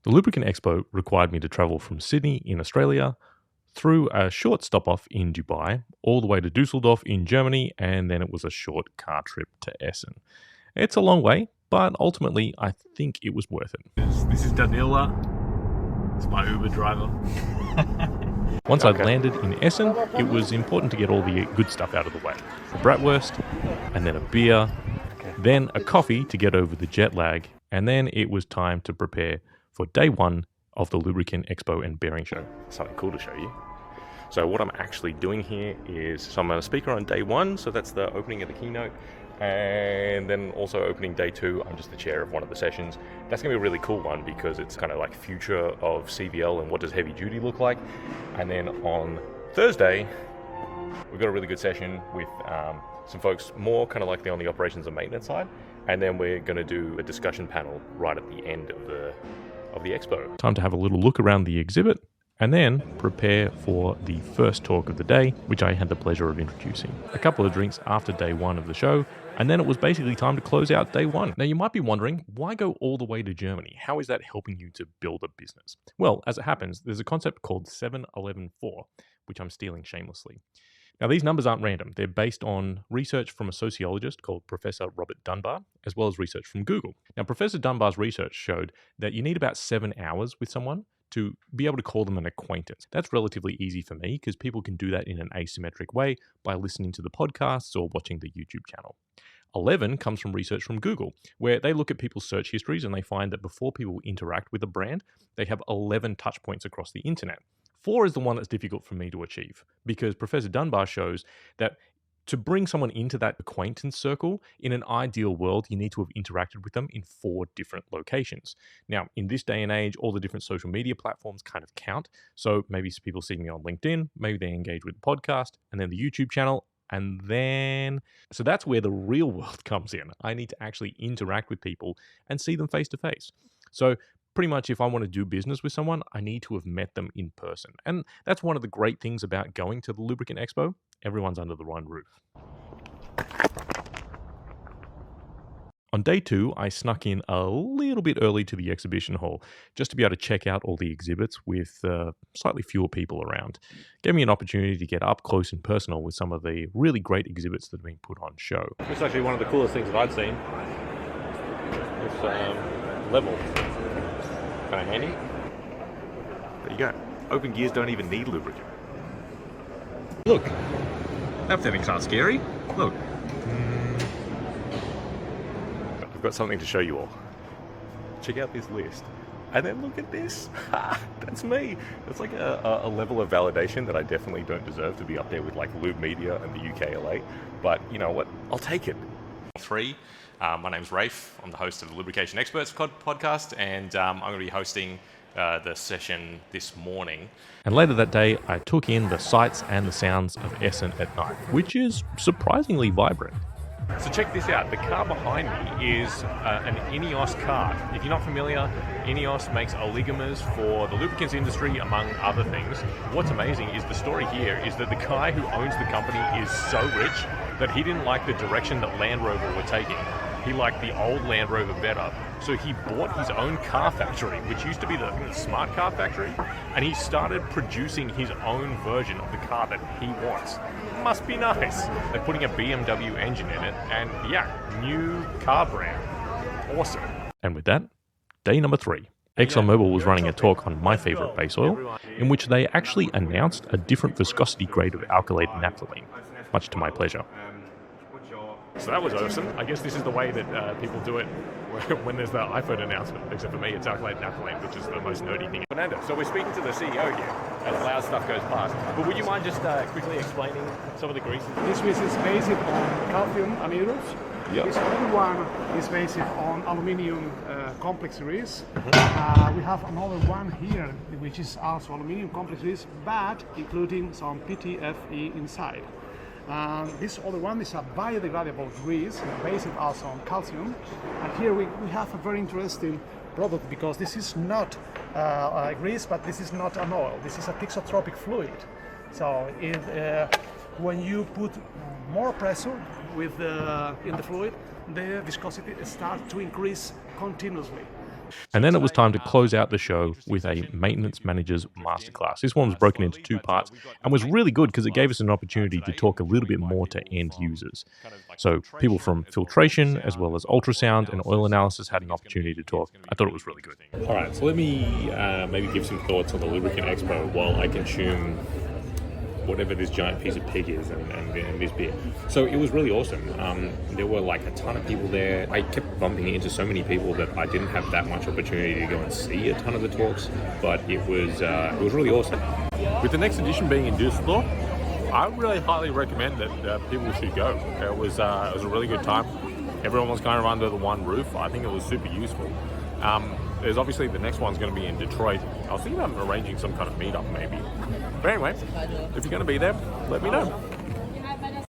The Lubricant Expo required me to travel from Sydney in Australia through a short stop off in Dubai, all the way to Dusseldorf in Germany, and then it was a short car trip to Essen. It's a long way, but ultimately I think it was worth it. This is Danila. It's my Uber driver. Once I'd landed in Essen, it was important to get all the good stuff out of the way. A bratwurst, and then a beer, then a coffee to get over the jet lag, and then it was time to prepare for day one of the Lubricant Expo and Bearing Show. Something cool to show you. So what I'm actually doing here is, so I'm a speaker on day one, so that's the opening of the keynote, and then also opening day two, I'm just the chair of one of the sessions. That's going to be a really cool one because it's kind of like future of CVL and what does heavy duty look like. And then on Thursday, we've got a really good session with some folks more kind of like on the operations and maintenance side. And then we're going to do a discussion panel right at the end of the expo. Time to have a little look around the exhibit and then prepare for the first talk of the day, which I had the pleasure of introducing. A couple of drinks after day one of the show, and then it was basically time to close out day one. Now you might be wondering, why go all the way to Germany? How is that helping you to build a business? Well, as it happens, there's a concept called 7-11-4, which I'm stealing shamelessly. Now, these numbers aren't random. They're based on research from a sociologist called Professor Robert Dunbar, as well as research from Google. Now, Professor Dunbar's research showed that you need about 7 hours with someone to be able to call them an acquaintance. That's relatively easy for me because people can do that in an asymmetric way by listening to the podcasts or watching the YouTube channel. 11 comes from research from Google, where they look at people's search histories and they find that before people interact with a brand, they have 11 touch points across the internet. 4 is the one that's difficult for me to achieve because Professor Dunbar shows that to bring someone into that acquaintance circle, in an ideal world, you need to have interacted with them in 4 different locations. Now, in this day and age, all the different social media platforms kind of count. So maybe people see me on LinkedIn, maybe they engage with the podcast, and then the YouTube channel, and then... So that's where the real world comes in. I need to actually interact with people and see them face to face. So pretty much if I want to do business with someone, I need to have met them in person. And that's one of the great things about going to the Lubricant Expo. Everyone's under the one roof. On day 2, I snuck in a little bit early to the exhibition hall just to be able to check out all the exhibits with slightly fewer people around. Gave me an opportunity to get up close and personal with some of the really great exhibits that are being put on show. It's actually one of the coolest things that I've seen. This level. Kind of handy. There you go. Open gears don't even need lubricant. Look, that thing's not scary. Look. I've got something to show you all. Check out this list. And then look at this. That's me. It's like a level of validation that I definitely don't deserve to be up there with like Lube Media and the UKLA. But you know what? I'll take it. 3. My name's Rafe. I'm the host of the Lubrication Experts podcast, and I'm going to be hosting the session this morning. And later that day, I took in the sights and the sounds of Essen at night, which is surprisingly vibrant. So check this out. The car behind me is an Ineos car. If you're not familiar, Ineos makes oligomers for the lubricants industry, among other things. What's amazing is the story here is that the guy who owns the company is so rich that he didn't like the direction that Land Rover were taking. He liked the old Land Rover better, so he bought his own car factory, which used to be the Smart Car Factory, and he started producing his own version of the car that he wants. Must be nice. They're putting a BMW engine in it, and yeah, new car brand. Awesome. And with that, day number 3. ExxonMobil was running a talk on my favorite base oil, in which they actually announced a different viscosity grade of alkylated naphthalene, much to my pleasure. So that was awesome. I guess this is the way that people do it when there's the iPhone announcement, except for me, it's alkylated naphthalene, which is the most nerdy thing. Fernando, so we're speaking to the CEO here as loud stuff goes past. But would you mind just quickly explaining some of the greases? This grease is based on calcium anhydrous. Yep. This other one is based on aluminium complex grease. We have another one here, which is also aluminium complex grease, but including some PTFE inside. This other one is a biodegradable grease based also on calcium. And here we have a very interesting product because this is not a grease, but this is not an oil. This is a thixotropic fluid. So when you put more pressure in the fluid, the viscosity starts to increase continuously. And then it was time to close out the show with a maintenance manager's masterclass. This one was broken into 2 parts and was really good because it gave us an opportunity to talk a little bit more to end users. So people from filtration as well as ultrasound and oil analysis had an opportunity to talk. I thought it was really good. All right, so let me maybe give some thoughts on the Lubricant Expo while I consume whatever this giant piece of pig is and this beer. So it was really awesome. There were like a ton of people there. I kept bumping into so many people that I didn't have that much opportunity to go and see a ton of the talks, but it was really awesome. With the next edition being in Düsseldorf, I really highly recommend that people should go. It was a really good time. Everyone was kind of under the one roof. I think it was super useful. There's obviously the next one's going to be in Detroit. I was thinking about arranging some kind of meetup maybe. But anyway, if you're going to be there, let me know.